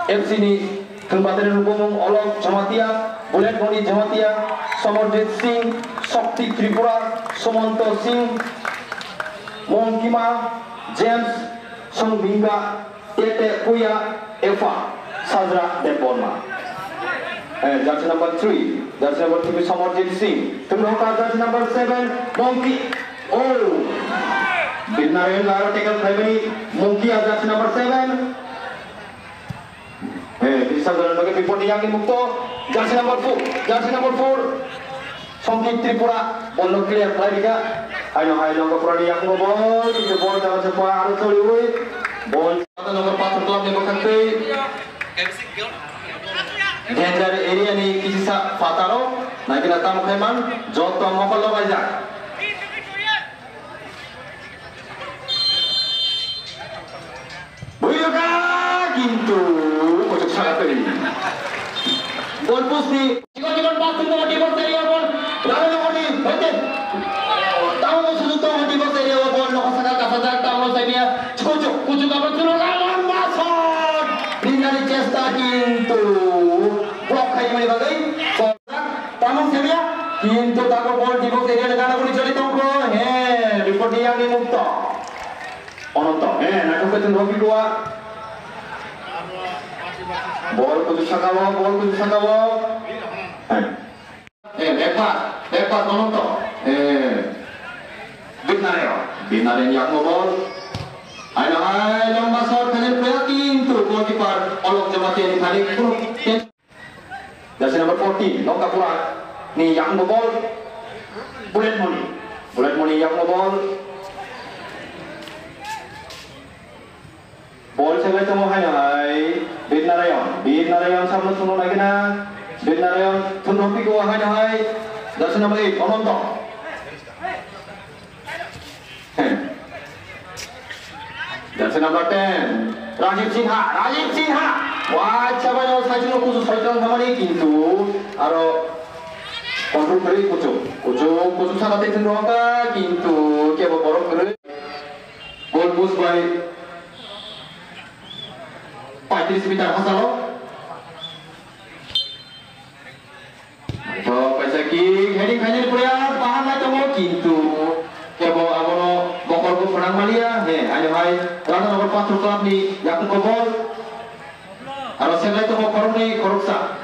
FC ni Kembatan Rupumung Olok Jamatia, Bulet Moni Jamatia, Samarjit Singh, Shakti Tripura, Sumanto Singh, Mongkima, James, Songbinga, Tete Puya, Efa, Sadra Deborma. Jersey number 3, jersey number 3 Samarjit Singh. Tumroka jersey number 7, Monkey. Oh, Binarayan Lara tackle primary, Monkey jersey number 7. Bisa jalan bagi pipon yang mukto. Jersey number 4, jersey number 4. Songkit Tripura, ball clear play ka. Ayo ke Purani yang ball, itu ball jangan cepat harus soliwi. Ball nomor 4 club ni berkati. Danger area ni kisah Fataro, nak kita tamu keman, jauh tu mau kalau aja. Buka gitu. Ball push ni, cikon pas tu di bawah area ball, lalu nak ni, betul. Tahu sudah tahu di bawah area ball, nak kasar tahu saya ni, kucuk apa tu lawan masuk. Ini dari cesta kintu, block kayu ni bagai, tahu saya ni, kintu tahu ball di bawah area negara pun cari tahu report dia ni mukta. Ononto, nak kita tunggu dua. Ball kudu sakawa. Lepas nonton. Binarin yang ball. Hai lomba shot kali prihatin tu goalkeeper Olok Jamatia ni kali pun. Jersey number 14, Longka Pura. Ni yang ball. Bulet Moni yang ball. Ball saya temu hai Bidnarayan sama suno lagi na Bidnarayan tunropi ko hai jersey number 8 Ononto jersey number 10 Rajiv Sinha wah coba yo sajino kusu 설정 samari kintu aro kontrol kari kucu sangat itu doang kintu kaya borok kari goal push by 35 meter hasalo. So paisa ki heading final player bahan na tomo kintu kebo abono bokor ko perang malia ayo hai rana nomor 4 club ni yakun ko ball aro selai tomo koruksa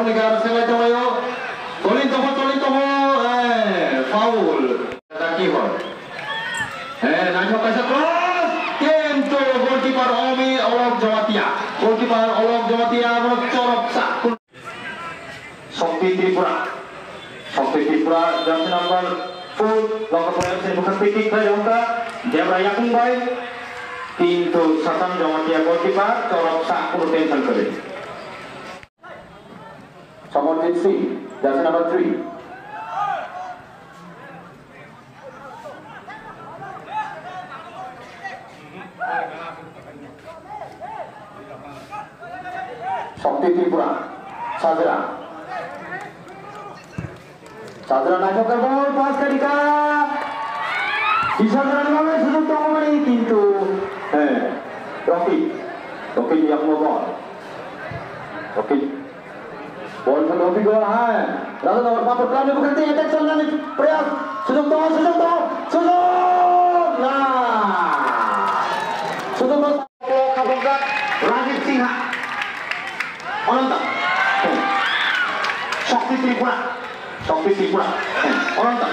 gara selai tomo yo tolin tomo foul taki hor nanyo paisa cross kintu goalkeeper Olok Jamatia mencorok sak. Shakti Tripura jersey number 4 Longka Pura FC bukan pikir ke Longka dia berayak baik pintu Satan Jamatia goalkeeper corok sak pun tension kere. Samarjit Singh jersey number 3 Shakti Tripura Sadra naik ke ball pas kadika bisa terlalu sudah tahu mari kintu Rocky yang mau ball ke Rocky go hai lalu nomor 4 pelan ni berhenti attack sana ni Priyak sudah tahu nah sudah tahu kabungka Rajiv Sinha Ononto Shakti Tripura Ononto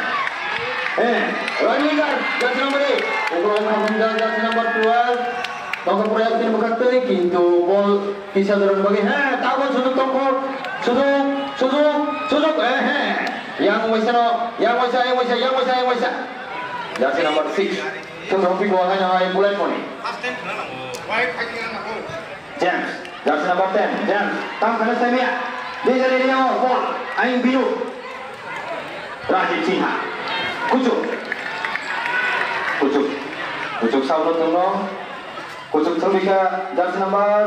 running guard jersey number 8 Obrol Kabungka jersey number 12 Longka Pura FC berkata kintu ball bisa turun bagi tahu sudut yang wisa jersey number 6 tunropi bawahnya hai Bulet Moni James jersey number 10 James tam kena saya dia jadi dia ball aing biru Rajiv Sinha kucuk saudara tunggu kucuk terbika jersey number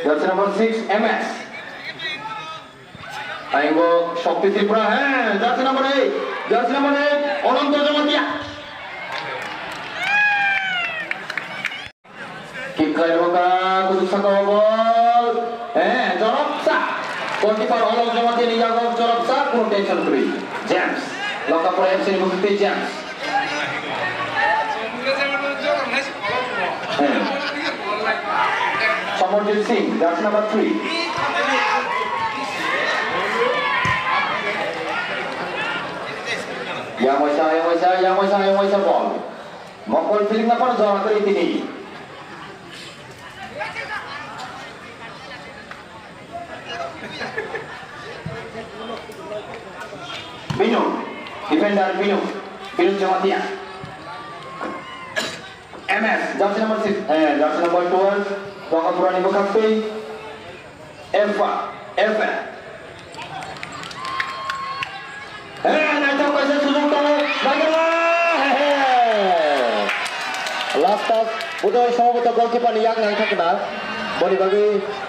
jersey number 6 MS আইব শক্তি ত্রিপুরা হ্যাঁ jersey number 8 অনন্ত Jamatia kick করে হোকা কুদুক সাকা বল হ্যাঁ জরপসা goalkeeper অলক জমাতিয়া নিয়ে যাও জরপসা কোনো tension free James লকা পরে FC মুক্তি James Samarjit Singh jersey number 3 Yang Moisa ball. Mokol feeling apa zona kali ini? Binu, defender Binu Jamatia. MS, jersey number 6, jersey number 12, Waka Purani Bukakti, Eva. Naito kaisa sujuk to last of Budoy সম্ভবত goalkeeper young নাই থাকে না body ভাগে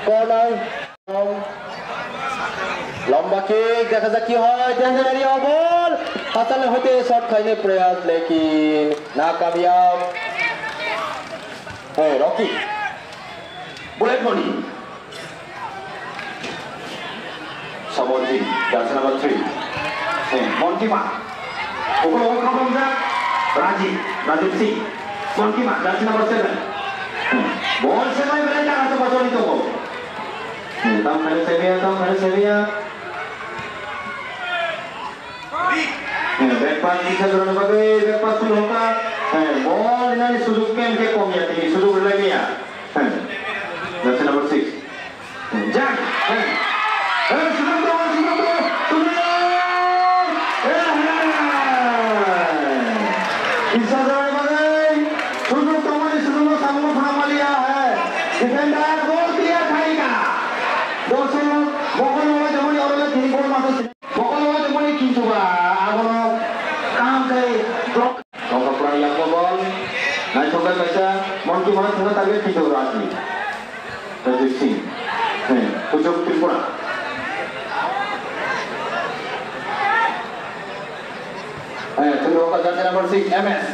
corner লম্বা kick দেখা যাক কি হয় ডেঞ্জার এরিয়া বল হাসানে হতে শট খাইনে প্রয়াস लेकिन नाकामयाब रॉकी बुलेट बॉडी समरजी jersey number 3 Montima Okolo Okamda Rajiv Singh Montima jersey number 7 ball semai berada atau pasal itu tam kali Sevilla back pass bisa turun sebagai back pass dulu hoka ball ini sudut kem ke kom ya tinggi sudut lagi ya jersey number 6 Jack defender goal clear खाएगा दोस्तों मोगल वाला जमनी और में 3 गोल मात्र मोगल वाला जमनी की चुका आगोनो काम करे ब्लॉक का पुरानी yang ball naik coba baca Monty mana sudah target की चुका asli Rajiv Singh pucuk Tripura terus ka jersey number 6 MS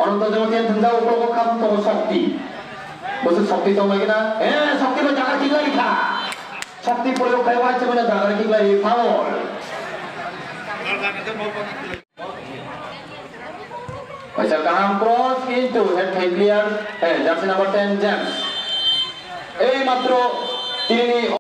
অনন্ত জমাতিয়া ধন্দা উপলক্ষ কাম তো শক্তি বসে শক্তি তো লাগে না শক্তি में জায়গা ঠিক লাগি থা শক্তি প্রয়োগ করে আছে মানে জায়গা ঠিক লাগি ফাউল পয়সা কাম cross into head clear jersey number 10 James এই মাত্র তিনি